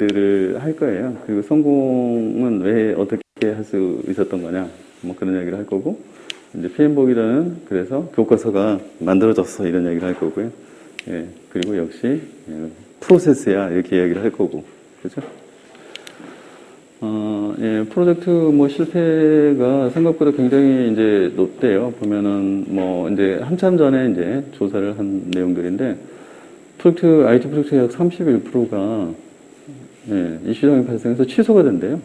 얘기들을 할 거예요. 그리고 성공은 왜 어떻게 할 수 있었던 거냐, 뭐 그런 얘기를 할 거고, 이제 PM복이라는 그래서 교과서가 만들어졌어 이런 얘기를 할 거고요. 예, 그리고 역시 예, 프로세스야 이렇게 얘기를 할 거고, 그죠? 예, 프로젝트 뭐 실패가 생각보다 굉장히 이제 높대요. 보면은 뭐 이제 한참 전에 이제 조사를 한 내용들인데, IT 프로젝트 약 31%가 예, 이슈장애 발생해서 취소가 된대요.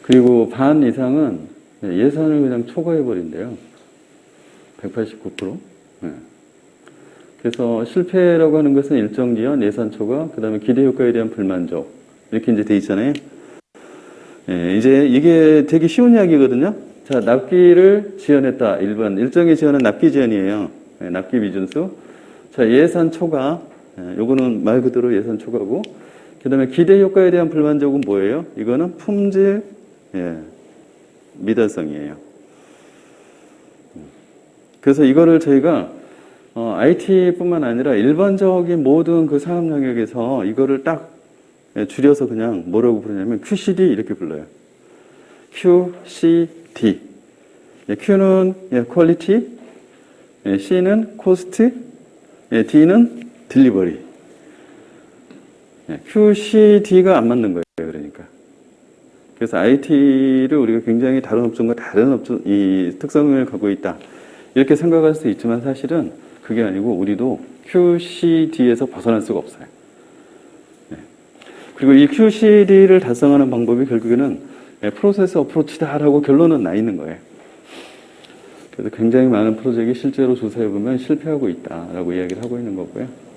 그리고 반 이상은 예산을 그냥 초과해버린대요. 189%. 예. 그래서 실패라고 하는 것은 일정 기한 예산 초과, 그 다음에 기대 효과에 대한 불만족. 이렇게 이제 돼 있잖아요. 예, 이제 이게 되게 쉬운 이야기거든요. 자, 납기를 지연했다. 1번. 일정의 지연은 납기 지연이에요. 예, 납기 미준수. 자, 예산 초과. 예, 요거는 말 그대로 예산 초과고. 그 다음에 기대 효과에 대한 불만족은 뭐예요? 이거는 품질, 예, 미달성이에요. 그래서 이거를 저희가 IT뿐만 아니라 일반적인 모든 그 산업 영역에서 이거를 딱 줄여서 그냥 뭐라고 부르냐면 QCD 이렇게 불러요. QCD. Q는 퀄리티, C는 코스트, D는 딜리버리. QCD가 안 맞는 거예요. 그러니까. 그래서 IT를 우리가 굉장히 다른 업종과 다른 이 특성을 갖고 있다. 이렇게 생각할 수 있지만 사실은 그게 아니고 우리도 QCD에서 벗어날 수가 없어요. 그리고 이 QCD를 달성하는 방법이 결국에는 프로세스 어프로치다라고 결론은 나 있는 거예요. 그래서 굉장히 많은 프로젝트가 실제로 조사해보면 실패하고 있다라고 이야기를 하고 있는 거고요.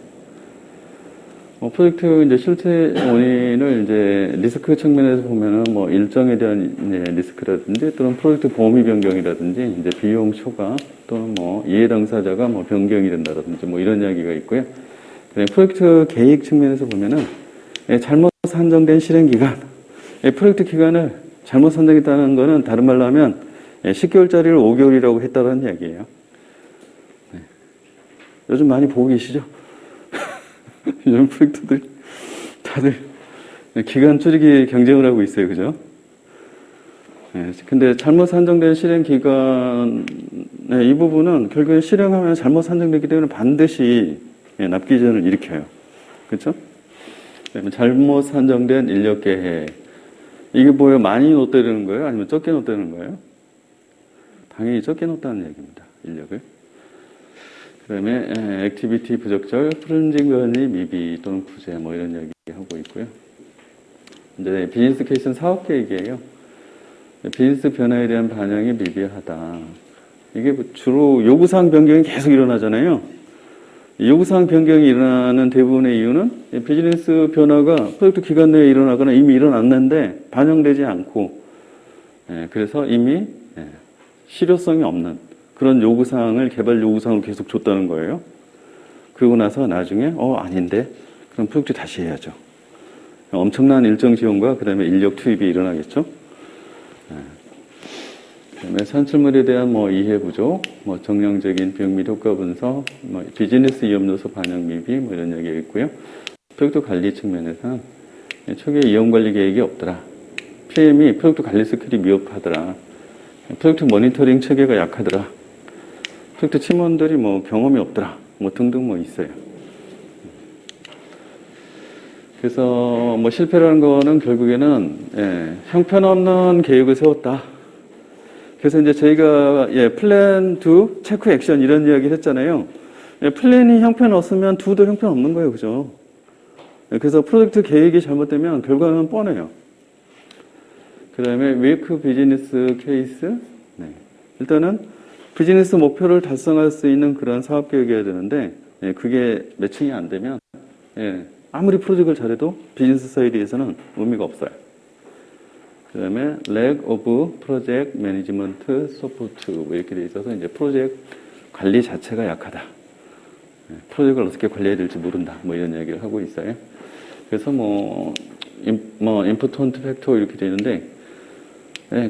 프로젝트 이제 실패 원인을 이제 리스크 측면에서 보면은 뭐 일정에 대한 이제 리스크라든지 또는 프로젝트 범위 변경이라든지 이제 비용 초과 또는 뭐 이해 당사자가 뭐 변경이 된다든지 뭐 이런 이야기가 있고요. 프로젝트 계획 측면에서 보면은 잘못 산정된 실행 기간, 프로젝트 기간을 잘못 산정했다는 거는 다른 말로 하면 10개월짜리를 5개월이라고 했다는 이야기예요. 네. 요즘 많이 보고 계시죠? 이런 프로젝트들 다들 기간 줄이기 경쟁을 하고 있어요, 그죠? 네, 근데 잘못 산정된 실행 기간 이 부분은 결국에 실행하면 잘못 산정되기 때문에 반드시 납기 지연을 일으켜요, 그렇죠? 잘못 산정된 인력 계획 이게 뭐예요? 많이 넣었다는 거예요? 아니면 적게 넣었다는 거예요? 당연히 적게 넣었다는 얘기입니다, 인력을. 그 다음에 액티비티 부적절, 프론징 관리 미비 또는 부재 뭐 이런 이야기 하고 있고요. 이제 비즈니스 케이스는 사업 계획이에요. 비즈니스 변화에 대한 반영이 미비하다. 이게 주로 요구사항 변경이 계속 일어나잖아요. 요구사항 변경이 일어나는 대부분의 이유는 비즈니스 변화가 프로젝트 기간 내에 일어나거나 이미 일어났는데 반영되지 않고 그래서 이미 실효성이 없는 그런 요구사항을 개발 요구사항을 계속 줬다는 거예요. 그러고 나서 나중에 아닌데 그럼 프로젝트 다시 해야죠. 엄청난 일정 지원과 그 다음에 인력 투입이 일어나겠죠. 그다음에 산출물에 대한 뭐 이해 부족, 뭐 정량적인 비용 및 효과 분석, 뭐 비즈니스 위험 요소 반영 미비 뭐 이런 얘기가 있고요. 프로젝트 관리 측면에서는 초기에 이용 관리 계획이 없더라. PM이 프로젝트 관리 스킬이 미흡하더라. 프로젝트 모니터링 체계가 약하더라. 프로젝트 팀원들이 뭐 경험이 없더라. 뭐 등등 뭐 있어요. 그래서 뭐 실패라는 거는 결국에는 형편없는 계획을 세웠다. 그래서 이제 저희가 플랜, 두, 체크, 액션 이런 이야기를 했잖아요. 플랜이 형편없으면 두도 형편없는 거예요, 그죠? 그래서 프로젝트 계획이 잘못되면 결과는 뻔해요. 그 다음에 웨이크 비즈니스 케이스. 일단은 비즈니스 목표를 달성할 수 있는 그런 사업 계획이어야 되는데 그게 매칭이 안 되면 아무리 프로젝트를 잘해도 비즈니스 사이드에서는 의미가 없어요. 그 다음에 lack of project management support 이렇게 돼 있어서 이제 프로젝트 관리 자체가 약하다. 프로젝트를 어떻게 관리해야 될지 모른다. 뭐 이런 얘기를 하고 있어요. 그래서 important factor 이렇게 되는데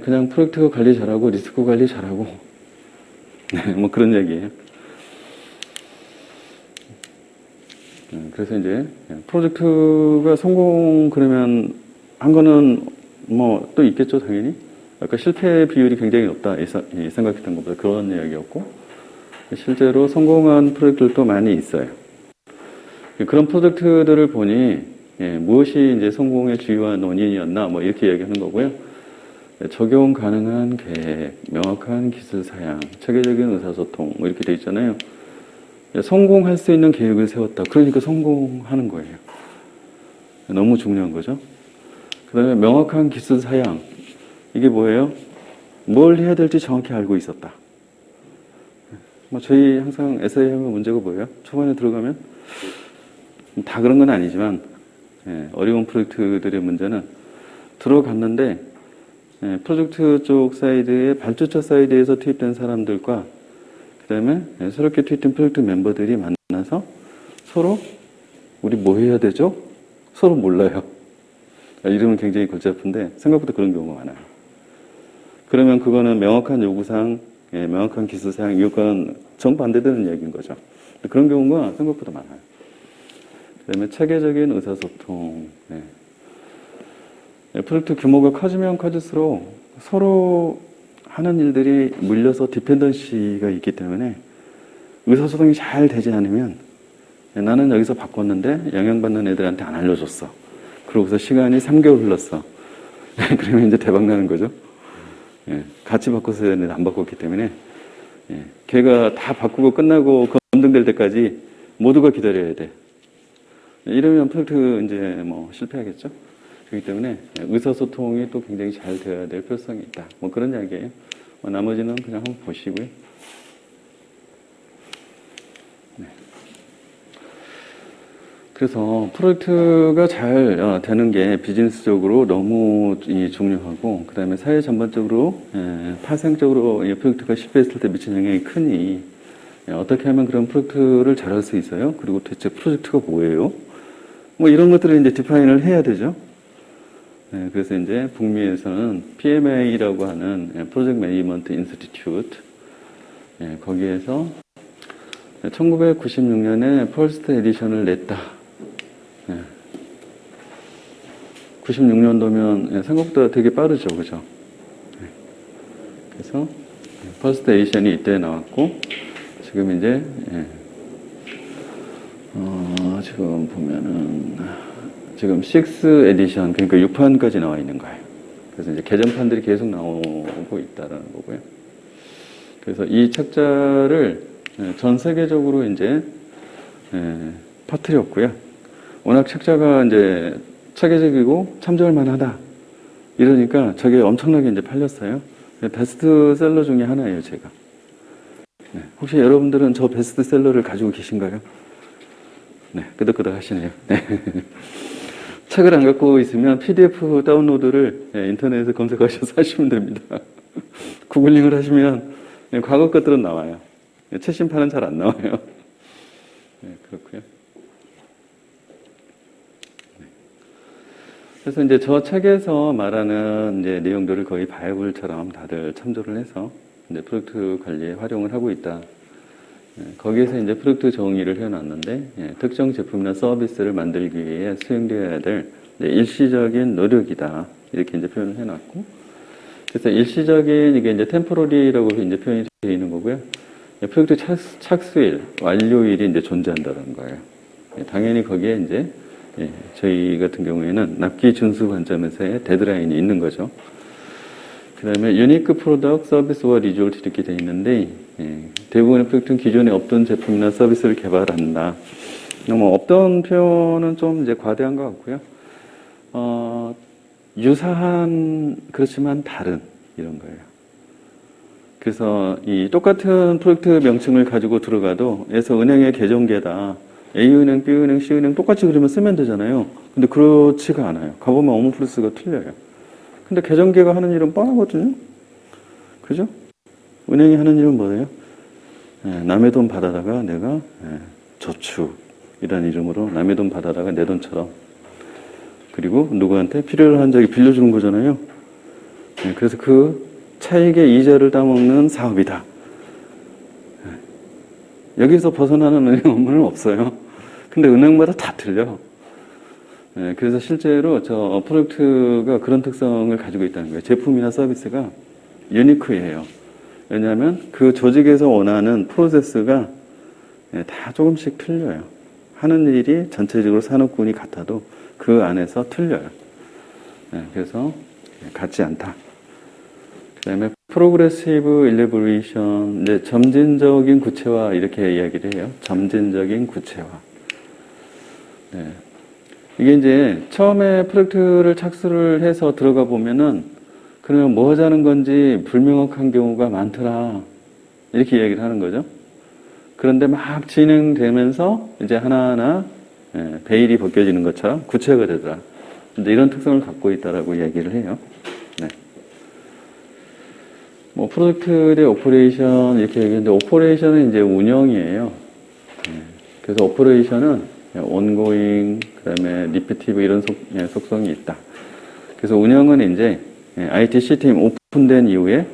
그냥 프로젝트 관리 잘하고 리스크 관리 잘하고 뭐 그런 얘기예요. 그래서 이제 프로젝트가 성공 그러면 한 거는 뭐 또 있겠죠, 당연히. 아까 실패 비율이 굉장히 높다 생각했던 것보다 그런 이야기였고, 실제로 성공한 프로젝트들도 많이 있어요. 그런 프로젝트들을 보니 무엇이 이제 성공의 주요한 원인이었나 뭐 이렇게 이야기하는 거고요. 적용 가능한 계획, 명확한 기술 사양, 체계적인 의사소통 뭐 이렇게 돼 있잖아요. 성공할 수 있는 계획을 세웠다. 그러니까 성공하는 거예요. 너무 중요한 거죠. 그 다음에 명확한 기술 사양. 이게 뭐예요? 뭘 해야 될지 정확히 알고 있었다. 뭐 저희 항상 SI 하면 문제가 뭐예요? 초반에 들어가면 다 그런 건 아니지만 어려운 프로젝트들의 문제는 들어갔는데 프로젝트 쪽 사이드에 발주처 사이드에서 투입된 사람들과 그 다음에 새롭게 투입된 프로젝트 멤버들이 만나서 서로 우리 뭐 해야 되죠? 서로 몰라요. 이러면 굉장히 골치 아픈데 생각보다 그런 경우가 많아요. 그러면 그거는 명확한 요구사항, 명확한 기술사항, 이건 정반대되는 이야기인 거죠. 그런 경우가 생각보다 많아요. 그 다음에 체계적인 의사소통. 프로젝트 규모가 커지면 커질수록 서로 하는 일들이 물려서 디펜던시가 있기 때문에 의사소통이 잘 되지 않으면 나는 여기서 바꿨는데 영향받는 애들한테 안 알려줬어. 그러고서 시간이 3개월 흘렀어. 그러면 이제 대박 나는 거죠. 같이 바꿨어야 되는데 안 바꿨기 때문에 걔가 다 바꾸고 끝나고 검증될 때까지 모두가 기다려야 돼. 이러면 프로젝트 이제 뭐 실패하겠죠. 그렇기 때문에 의사소통이 또 굉장히 잘 되어야 될 필요성이 있다. 뭐 그런 이야기예요. 나머지는 그냥 한번 보시고요. 그래서 프로젝트가 잘 되는 게 비즈니스적으로 너무 중요하고, 그 다음에 사회 전반적으로 파생적으로 프로젝트가 실패했을 때 미친 영향이 크니 어떻게 하면 그런 프로젝트를 잘할 수 있어요? 그리고 대체 프로젝트가 뭐예요? 뭐 이런 것들을 이제 디파인을 해야 되죠. 그래서 이제 북미에서는 PMA라고 하는 프로젝트 매니지먼트 인스티튜트, 거기에서 1996년에 퍼스트 에디션을 냈다. 96년도면 생각보다 되게 빠르죠, 그죠? 그래서 퍼스트 에디션이 이때 나왔고, 지금 이제 지금 보면은 지금 6 에디션, 그러니까 6판까지 나와 있는 거예요. 그래서 이제 개정판들이 계속 나오고 있다라는 거고요. 그래서 이 책자를 전 세계적으로 이제 퍼뜨렸고요. 워낙 책자가 이제 체계적이고 참조할 만하다. 이러니까 저게 엄청나게 이제 팔렸어요. 베스트셀러 중에 하나예요, 제가. 혹시 여러분들은 저 베스트셀러를 가지고 계신가요? 네, 끄덕끄덕 하시네요. 네. 책을 안 갖고 있으면 PDF 다운로드를 인터넷에서 검색하셔서 하시면 됩니다. 구글링을 하시면 과거 것들은 나와요. 최신판은 잘 안 나와요. 네, 그렇고요. 그래서 이제 저 책에서 말하는 이제 내용들을 거의 바이블처럼 다들 참조를 해서 이제 프로젝트 관리에 활용을 하고 있다. 거기에서 이제 프로젝트 정의를 해놨는데, 특정 제품이나 서비스를 만들기 위해 수행되어야 될 일시적인 노력이다. 이렇게 이제 표현을 해놨고, 그래서 일시적인 이게 이제 템포러리라고 이제 표현이 되어 있는 거고요. 프로젝트 착수일, 완료일이 이제 존재한다는 거예요. 당연히 거기에 이제 저희 같은 경우에는 납기 준수 관점에서의 데드라인이 있는 거죠. 그 다음에 유니크 프로덕트 서비스와 리졸트 이렇게 되어 있는데, 대부분의 프로젝트는 기존에 없던 제품이나 서비스를 개발한다. 뭐 없던 표현은 좀 이제 과대한 것 같고요. 유사한 그렇지만 다른 이런 거예요. 그래서 이 똑같은 프로젝트 명칭을 가지고 들어가도 에서 은행의 계정계다. A은행, B은행, C은행 똑같이 그러면 쓰면 되잖아요. 근데 그렇지가 않아요. 가보면 어문플러스가 틀려요. 근데 계정계가 하는 일은 뻔하거든요. 그죠? 은행이 하는 일은 뭐예요? 남의 돈 받아다가 내가 저축이라는 이름으로 남의 돈 받아다가 내 돈처럼, 그리고 누구한테 필요로 한 적이 빌려주는 거잖아요. 그래서 그 차익의 이자를 따먹는 사업이다. 여기서 벗어나는 은행 업무는 없어요. 근데 은행마다 다 틀려. 예, 그래서 실제로 저 프로젝트가 그런 특성을 가지고 있다는 거예요. 제품이나 서비스가 유니크해요. 왜냐하면 그 조직에서 원하는 프로세스가 예, 다 조금씩 틀려요. 하는 일이 전체적으로 산업군이 같아도 그 안에서 틀려요. 예, 그래서 같지 않다. 그 다음에 프로그레시브 일리버레이션, 이제 점진적인 구체화 이렇게 이야기를 해요. 점진적인 구체화. 네. 이게 이제 처음에 프로젝트를 착수를 해서 들어가 보면은 그러면 뭐 하자는 건지 불명확한 경우가 많더라. 이렇게 이야기를 하는 거죠. 그런데 막 진행되면서 이제 하나하나 베일이 벗겨지는 것처럼 구체화가 되더라. 근데 이런 특성을 갖고 있다라고 이야기를 해요. 네. 뭐 프로젝트의 오퍼레이션 이렇게 얘기했는데 오퍼레이션은 이제 운영이에요. 그래서 오퍼레이션은 ongoing, 그다음에 repetitive 이런 속성이 있다. 그래서 운영은 이제 IT 시스템이 오픈된 이후에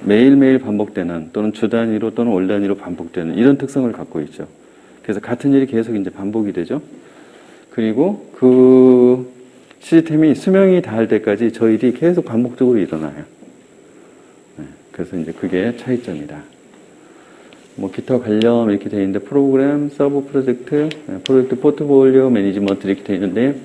매일매일 반복되는 또는 주 단위로 또는 월 단위로 반복되는 이런 특성을 갖고 있죠. 그래서 같은 일이 계속 이제 반복이 되죠. 그리고 그 시스템이 수명이 닿을 때까지 저 일이 계속 반복적으로 일어나요. 그래서 이제 그게 차이점이다. 뭐 기타 관련 이렇게 되어 있는데 프로그램, 서브 프로젝트, 프로젝트 포트폴리오 매니지먼트 이렇게 되어 있는데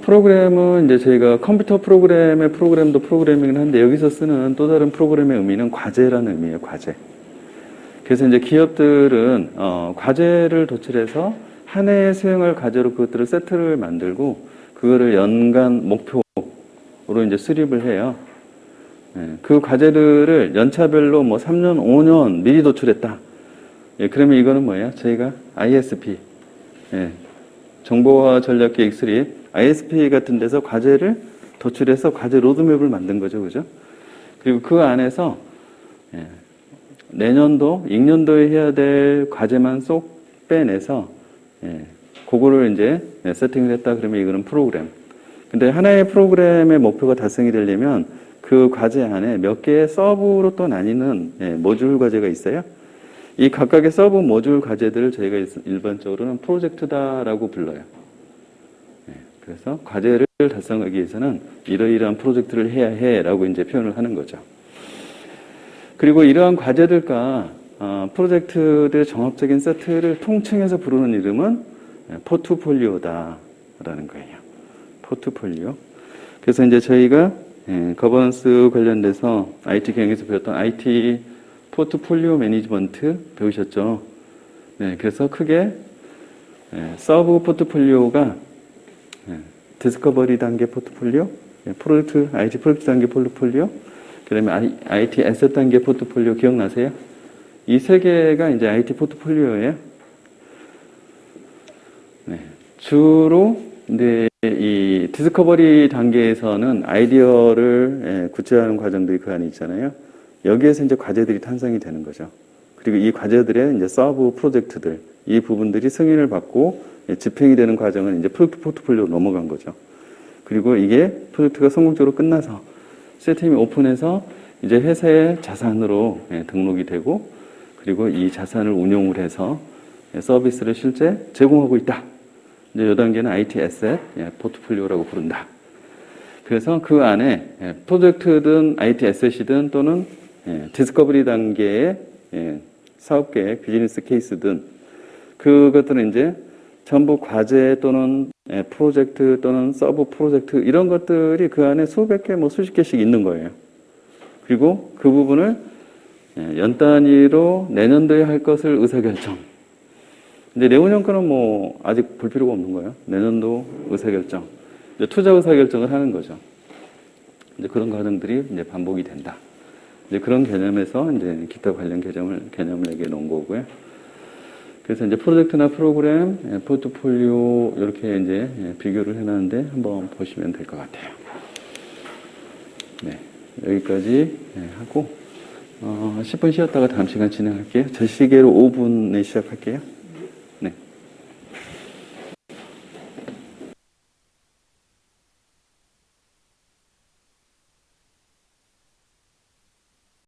프로그램은 이제 저희가 컴퓨터 프로그램의 프로그램도 프로그래밍을 하는데 여기서 쓰는 또 다른 프로그램의 의미는 과제라는 의미예요. 과제. 그래서 이제 기업들은 과제를 도출해서 한 해에 수행할 과제로 그것들을 세트를 만들고 그거를 연간 목표로 이제 수립을 해요. 그 과제들을 연차별로 뭐 3년, 5년 미리 도출했다. 그러면 이거는 뭐예요? 저희가 ISP, 정보화 전략 계획 수립, ISP 같은 데서 과제를 도출해서 과제 로드맵을 만든 거죠. 그죠? 그리고 그 안에서 내년도, 익년도에 해야 될 과제만 쏙 빼내서 그거를 이제 세팅을 했다. 그러면 이거는 프로그램. 근데 하나의 프로그램의 목표가 달성이 되려면 그 과제 안에 몇 개의 서브로 또 나뉘는 모듈 과제가 있어요. 이 각각의 서브 모듈 과제들을 저희가 일반적으로는 프로젝트다라고 불러요. 그래서 과제를 달성하기 위해서는 이러이러한 프로젝트를 해야 해라고 이제 표현을 하는 거죠. 그리고 이러한 과제들과 프로젝트들의 종합적인 세트를 통칭해서 부르는 이름은 포트폴리오다라는 거예요. 포트폴리오. 그래서 이제 저희가 거버넌스 관련돼서 IT 경영에서 배웠던 IT 포트폴리오 매니지먼트 배우셨죠. 네, 그래서 크게 서브 포트폴리오가 디스커버리 단계 포트폴리오, 프로젝트 IT 프로젝트 단계 포트폴리오, 그다음에 IT 애셋 단계 포트폴리오 기억나세요? 이 세 개가 이제 IT 포트폴리오예요. 네, 주로 이제 이 디스커버리 단계에서는 아이디어를 구체화하는 과정들이 그 안에 있잖아요. 여기에서 이제 과제들이 탄생이 되는 거죠. 그리고 이 과제들의 이제 서브 프로젝트들, 이 부분들이 승인을 받고 집행이 되는 과정은 이제 프로젝트 포트폴리오로 넘어간 거죠. 그리고 이게 프로젝트가 성공적으로 끝나서 시스템이 오픈해서 이제 회사의 자산으로 등록이 되고 그리고 이 자산을 운용을 해서 서비스를 실제 제공하고 있다. 이제 이 단계는 IT 애셋 포트폴리오라고 부른다. 그래서 그 안에 프로젝트든 IT 애셋이든 또는 디스커버리 단계의 사업계획, 비즈니스 케이스든 그것들은 이제 전부 과제 또는 프로젝트 또는 서브 프로젝트 이런 것들이 그 안에 수백 개, 뭐 수십 개씩 있는 거예요. 그리고 그 부분을 연 단위로 내년도에 할 것을 의사결정. 이제 내후년거는 뭐 아직 볼 필요가 없는 거예요. 내년도 의사결정. 이제 투자 의사결정을 하는 거죠. 이제 그런 과정들이 이제 반복이 된다. 이제 그런 개념에서 이제 기타 관련 개념을 얘기해 놓은 거고요. 그래서 이제 프로젝트나 프로그램, 포트폴리오 이렇게 이제 비교를 해놨는데 한번 보시면 될 것 같아요. 네, 여기까지 하고 10분 쉬었다가 다음 시간 진행할게요. 저 시계로 5분에 시작할게요.